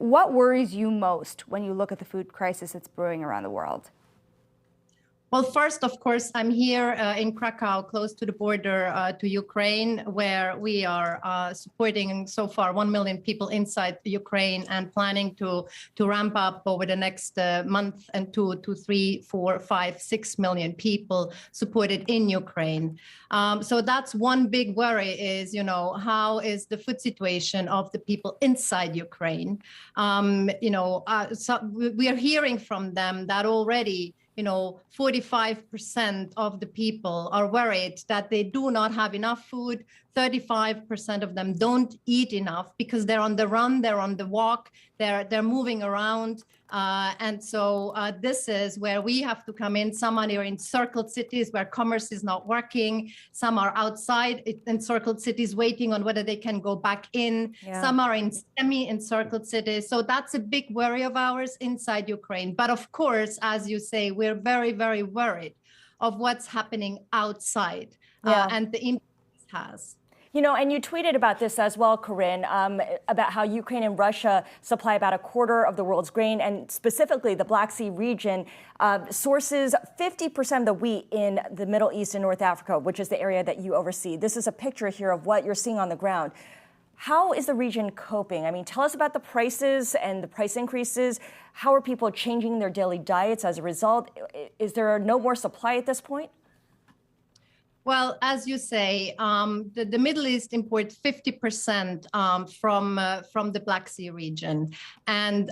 what worries you most when you look at the food crisis that's brewing around the world? Well, first, of course, I'm here in Krakow, close to the border to Ukraine, where we are supporting so far 1 million people inside Ukraine and planning to ramp up over the next month and 2 to 3, 4, 5, 6 million people supported in Ukraine. So that's one big worry is, how is the food situation of the people inside Ukraine? So we are hearing from them that already 45% of the people are worried that they do not have enough food. 35% of them don't eat enough because they're on the run, they're on the walk, they're moving around. And so this is where we have to come in. Some are in encircled cities where commerce is not working. Some are outside encircled cities waiting on whether they can go back in. Yeah. Some are in semi-encircled cities. So that's a big worry of ours inside Ukraine. But of course, as you say, we're very, very worried of what's happening outside and the impact it has. And you tweeted about this as well, Corinne, about how Ukraine and Russia supply about a quarter of the world's grain, and specifically the Black Sea region sources 50% of the wheat in the Middle East and North Africa, which is the area that you oversee. This is a picture here of what you're seeing on the ground. How is the region coping? I mean, tell us about the prices and the price increases. How are people changing their daily diets as a result? Is there no more supply at this point? Well, as you say, the Middle East imports 50% from the Black Sea region, and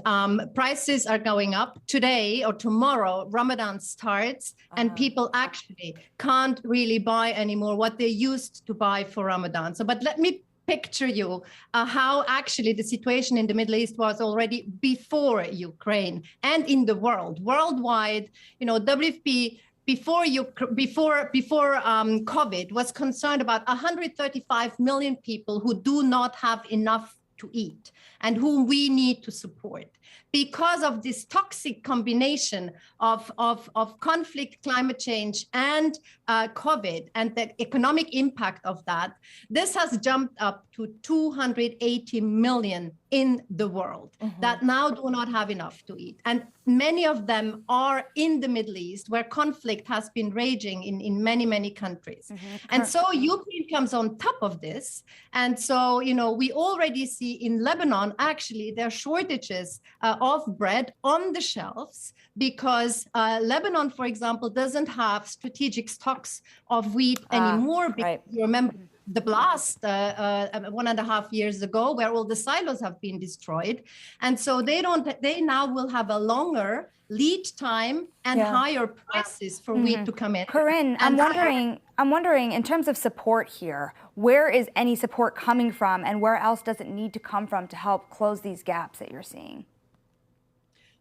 prices are going up. Today or tomorrow, Ramadan starts, and people actually can't really buy anymore what they used to buy for Ramadan. But let me picture you how actually the situation in the Middle East was already before Ukraine and in the world. Worldwide, WFP before COVID was concerned about 135 million people who do not have enough to eat and whom we need to support. Because of this toxic combination of conflict, climate change, and COVID, and the economic impact of that, this has jumped up to 280 million in the world that now do not have enough to eat. And many of them are in the Middle East, where conflict has been raging in many, many countries. And so Ukraine comes on top of this. And so, we already see in Lebanon, actually, there are shortages of bread on the shelves because Lebanon, for example, doesn't have strategic stocks of wheat anymore. Because you remember the blast 1.5 years ago, where all the silos have been destroyed. And so they now will have a longer lead time and higher prices for wheat to come in. Corinne, I'm wondering, in terms of support here, where is any support coming from and where else does it need to come from to help close these gaps that you're seeing?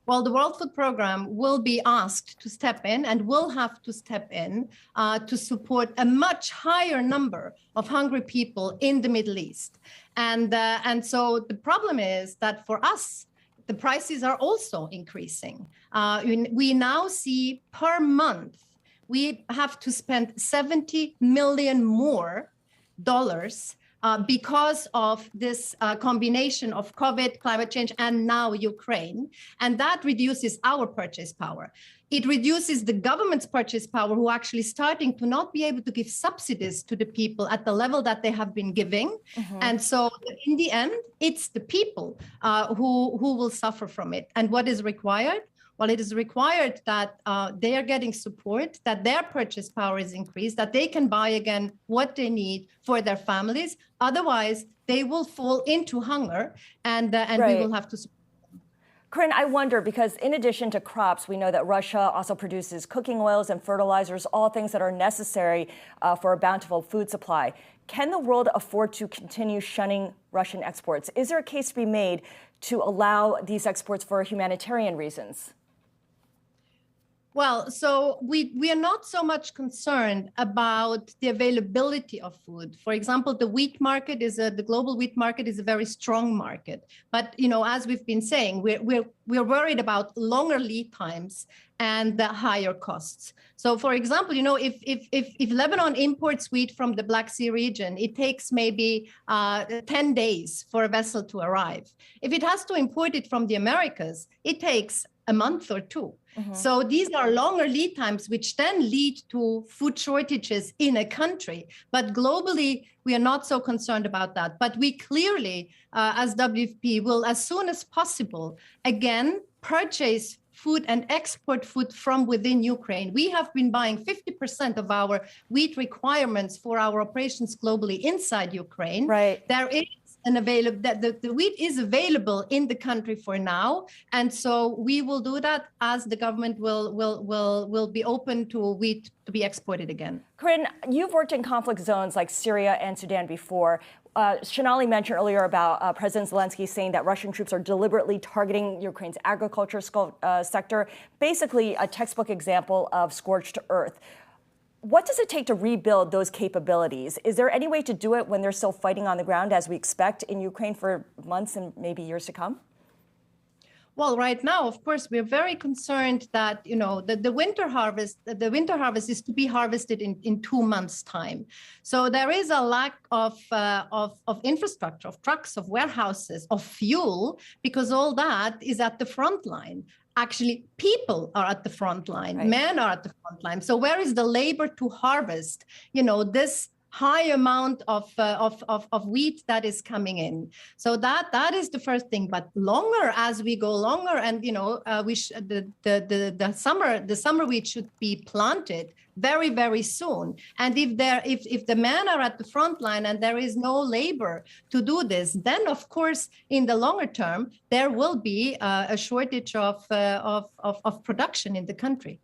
Well, the World Food Programme will be asked to step in and will have to step in to support a much higher number of hungry people in the Middle East. And so the problem is that for us, the prices are also increasing. We now see per month, we have to spend $70 million more because of this combination of COVID, climate change, and now Ukraine. And that reduces our purchase power. It reduces the government's purchase power, who are actually starting to not be able to give subsidies to the people at the level that they have been giving. And so in the end, it's the people who will suffer from it. And what is required? Well, it is required that they are getting support, that their purchase power is increased, that they can buy again what they need for their families. Otherwise, they will fall into hunger, and we will have to support them. Corinne, I wonder, because in addition to crops, we know that Russia also produces cooking oils and fertilizers, all things that are necessary for a bountiful food supply. Can the world afford to continue shunning Russian exports? Is there a case to be made to allow these exports for humanitarian reasons? Well, so we are not so much concerned about the availability of food. For example, the wheat market the global wheat market is a very strong market. But as we've been saying, we're worried about longer lead times and the higher costs. So, for example, if Lebanon imports wheat from the Black Sea region, it takes maybe 10 days for a vessel to arrive. If it has to import it from the Americas, it takes a month or two. Mm-hmm. So these are longer lead times, which then lead to food shortages in a country. But globally, we are not so concerned about that. But we clearly, as WFP, will, as soon as possible, again, purchase food and export food from within Ukraine. We have been buying 50% of our wheat requirements for our operations globally inside Ukraine. Right. There is the wheat is available in the country for now, and so we will do that as the government will be open to wheat to be exported again. Corinne, you've worked in conflict zones like Syria and Sudan before. Shanali mentioned earlier about President Zelensky saying that Russian troops are deliberately targeting Ukraine's agriculture sector, basically a textbook example of scorched earth. What does it take to rebuild those capabilities? Is there any way to do it when they're still fighting on the ground, as we expect in Ukraine for months and maybe years to come? Well, right now, of course, we're very concerned that the winter harvest is to be harvested in 2 months' time. So there is a lack of infrastructure, of trucks, of warehouses, of fuel, because all that is at the front line. Actually, people are at the front line, right. Men are at the front line. So where is the labor to harvest, this high amount of wheat that is coming in? So that is the first thing. But as we go longer, and the summer wheat should be planted very, very soon. And if the men are at the front line and there is no labor to do this, then of course in the longer term there will be a shortage of production in the country.